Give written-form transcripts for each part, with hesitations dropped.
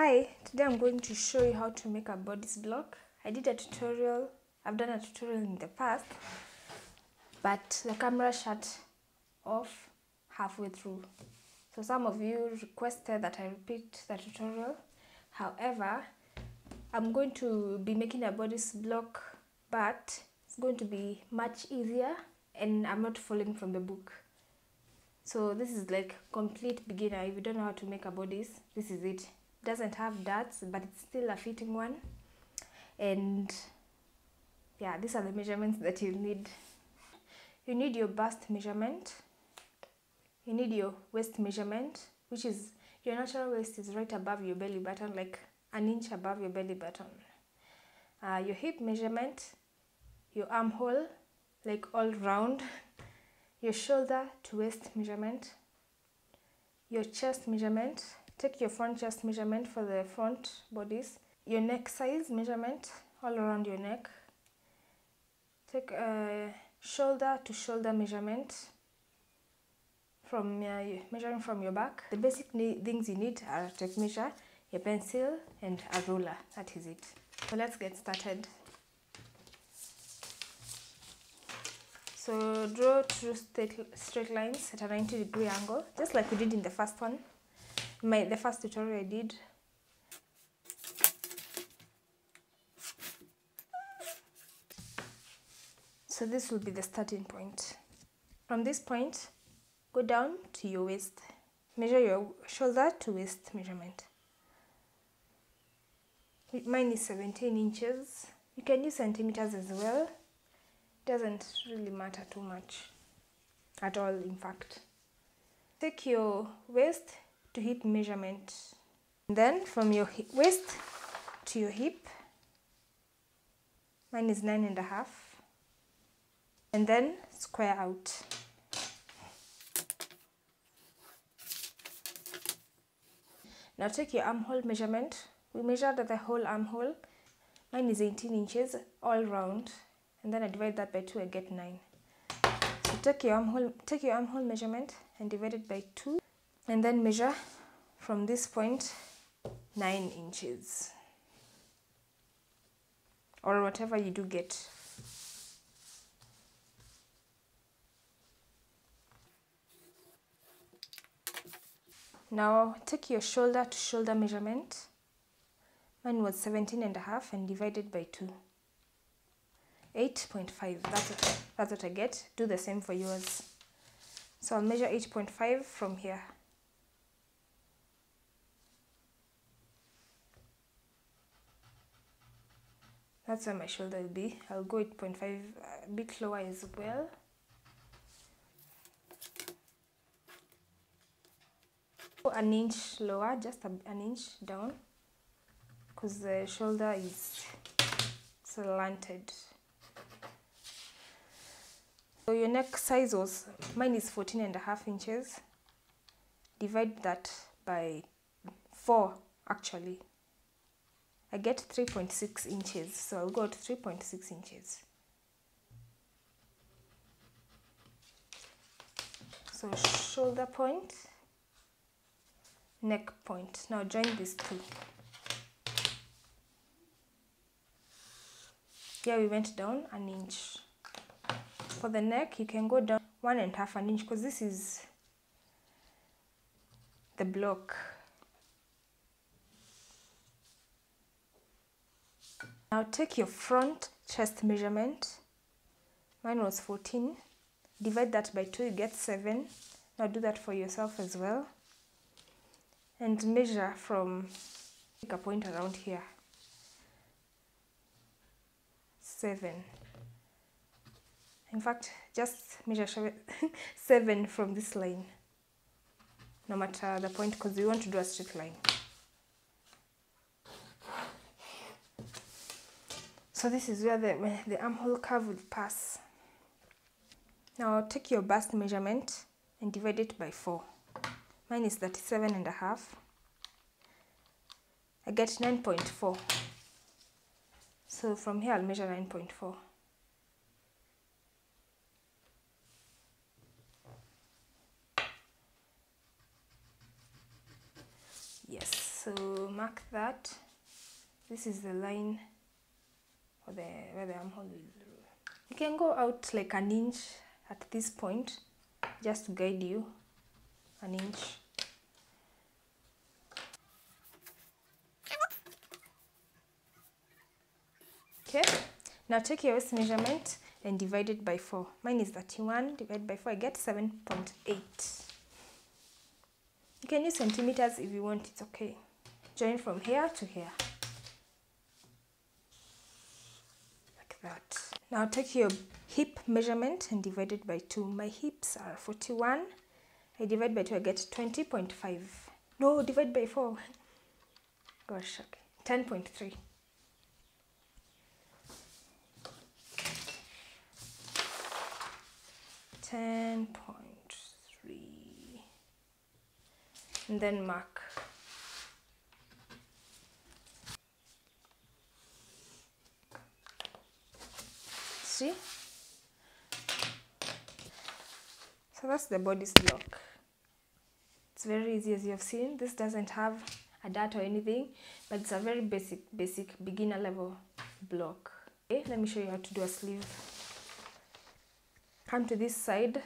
Hi, today I'm going to show you how to make a bodice block. I've done a tutorial in the past, but the camera shut off halfway through. So some of you requested that I repeat the tutorial. However, I'm going to be making a bodice block, but it's going to be much easier and I'm not following from the book. So this is like complete beginner. If you don't know how to make a bodice, this is it. It doesn't have darts, but it's still a fitting one. And yeah, these are the measurements that you need. You need your bust measurement. You need your waist measurement, which is your natural waist is right above your belly button, like an inch above your belly button. Your hip measurement, your armhole, like all round, your shoulder to waist measurement, your chest measurement. Take your front chest measurement for the front bodice, your neck size measurement all around your neck. Take a shoulder to shoulder measurement from measuring from your back. The basic things you need are a tape measure, your pencil, and a ruler. That is it. So let's get started. So draw two straight lines at a 90-degree angle, just like we did in the first one. The first tutorial I did. So this will be the starting point. From this point, go down to your waist. Measure your shoulder to waist measurement. Mine is 17 inches. You can use centimeters as well. It doesn't really matter too much. At all, in fact. Take your waist to hip measurement. Then from your waist to your hip, mine is 9.5, and then square out. Now take your armhole measurement. We measured the whole armhole. Mine is 18 inches all round, and then I divide that by 2, I get 9. So take your armhole measurement and divide it by 2. And then measure from this point 9 inches or whatever you do get. Now take your shoulder to shoulder measurement. Mine was 17.5 and divided by 2. 8.5. That's what I get. Do the same for yours. So I'll measure 8.5 from here. That's where my shoulder will be. I'll go 8.5, a bit lower as well. Go an inch lower, just an inch down, because the shoulder is slanted. So your neck size was, mine is 14.5 inches. Divide that by 4 actually. I get 3.6 inches, so I'll go to 3.6 inches. So shoulder point, neck point. Now join these two. Here we went down an inch. For the neck, you can go down 1.5 inch because this is the block. Now take your front chest measurement. Mine was 14. Divide that by 2, you get 7. Now do that for yourself as well. And measure from, take a point around here. 7. In fact, just measure 7 from this line. No matter the point, because we want to do a straight line. So this is where the armhole curve will pass. Now take your bust measurement and divide it by 4. Mine is 37.5. I get 9.4. So from here I'll measure 9.4. Yes, so mark that. This is the line or where the armhole is. You can go out like an inch at this point, just to guide you, an inch. Okay, now take your waist measurement and divide it by 4. Mine is 31, divided by 4, I get 7.8. You can use centimeters if you want, it's okay. Join from here to here. Like that. Now take your hip measurement and divide it by 2. My hips are 41. I divide by 2, I get 20.5. No, divide by 4. Gosh, okay. 10.3. And then mark. See? So that's the bodice block. It's very easy, as you have seen. This doesn't have a dart or anything, but it's a very basic beginner level block. Okay, let me show you how to do a sleeve. Come to this side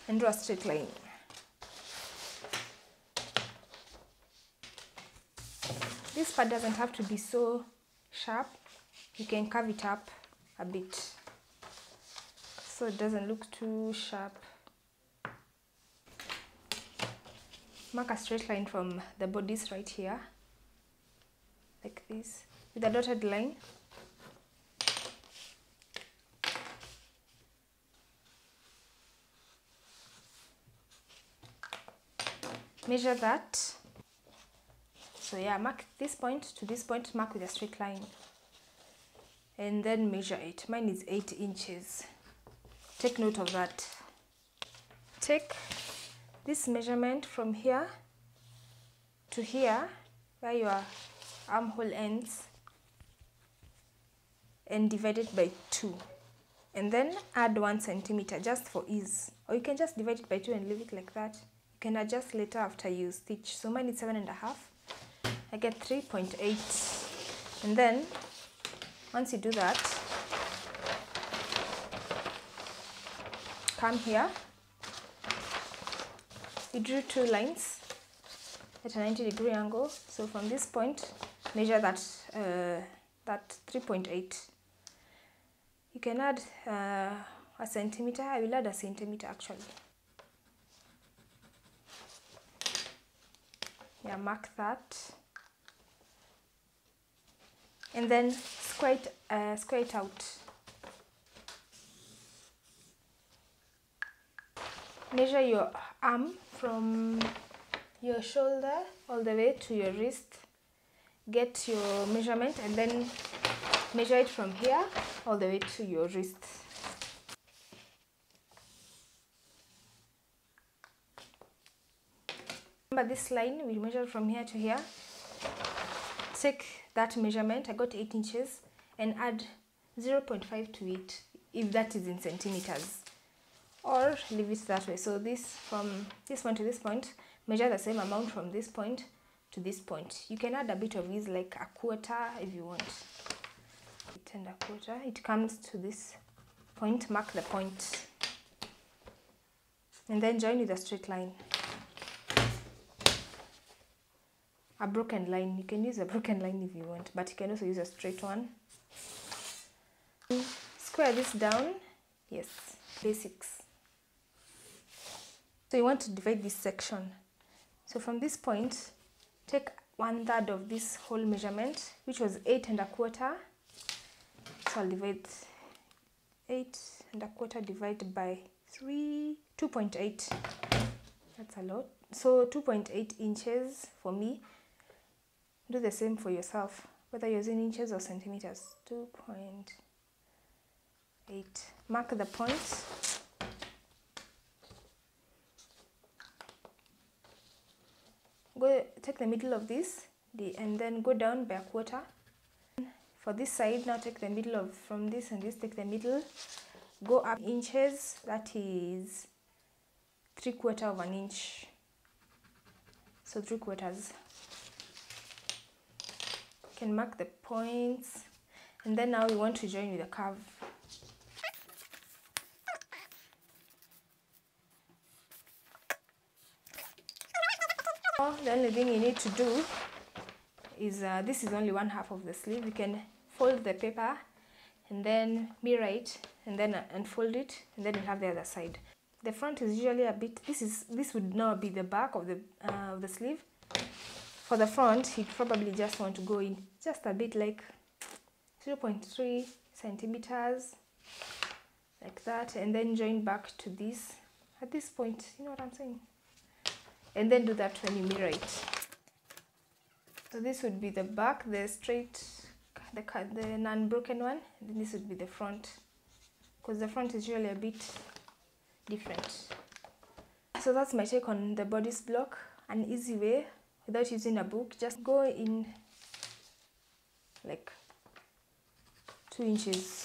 and draw a straight line. This part doesn't have to be so sharp. You can curve it up a bit so it doesn't look too sharp. Mark a straight line from the bodice right here, like this, with a dotted line. Measure that. So yeah, mark this point to this point, mark with a straight line. And then measure it. Mine is 8 inches. Take note of that. Take this measurement from here to here, where your armhole ends, and divide it by 2. And then add 1 centimeter just for ease. Or you can just divide it by 2 and leave it like that. You can adjust later after you stitch. So mine is 7.5. I get 3.8. And then once you do that, come here. You drew 2 lines at a 90-degree angle. So from this point, measure that 3.8. You can add a centimeter. I will add a centimeter actually. Yeah, mark that. And then square it out. Measure your arm from your shoulder all the way to your wrist. Get your measurement and then measure it from here all the way to your wrist. Remember this line, we measure from here to here. Take that measurement, I got 8 inches, and add 0.5 to it, if that is in centimeters. Or leave it that way. So this, from this point to this point, measure the same amount from this point to this point. You can add a bit of ease, like a quarter if you want. And a quarter. It comes to this point, mark the point. And then join with a straight line. A broken line. You can use a broken line if you want, but you can also use a straight one. Square this down. Yes, basics. So you want to divide this section. So from this point, take 1/3 of this whole measurement, which was 8.25. So I'll divide 8.25 divided by 2.8. That's a lot. So 2.8 inches for me. Do the same for yourself, whether you're using inches or centimeters. 2.8. Mark the point. Go take the middle of this and then go down by a quarter. For this side, now take the middle of from this and this, take the middle, go up inches, that is 3/4 of an inch. so 3/4. You can mark the points, and then now we want to join with a curve. The only thing you need to do is this is only 1/2 of the sleeve. You can fold the paper and then mirror it and then unfold it, and then you have the other side. The front is usually a bit, this would now be the back of the sleeve. For the front, you probably just want to go in just a bit, like 0.3 centimeters, like that, and then join back to this at this point, you know what I'm saying? And then do that when you mirror it. So this would be the back, the straight, the non-broken one, and then this would be the front, because the front is usually a bit different. So that's my take on the bodice block, an easy way without using a book. Just go in like 2 inches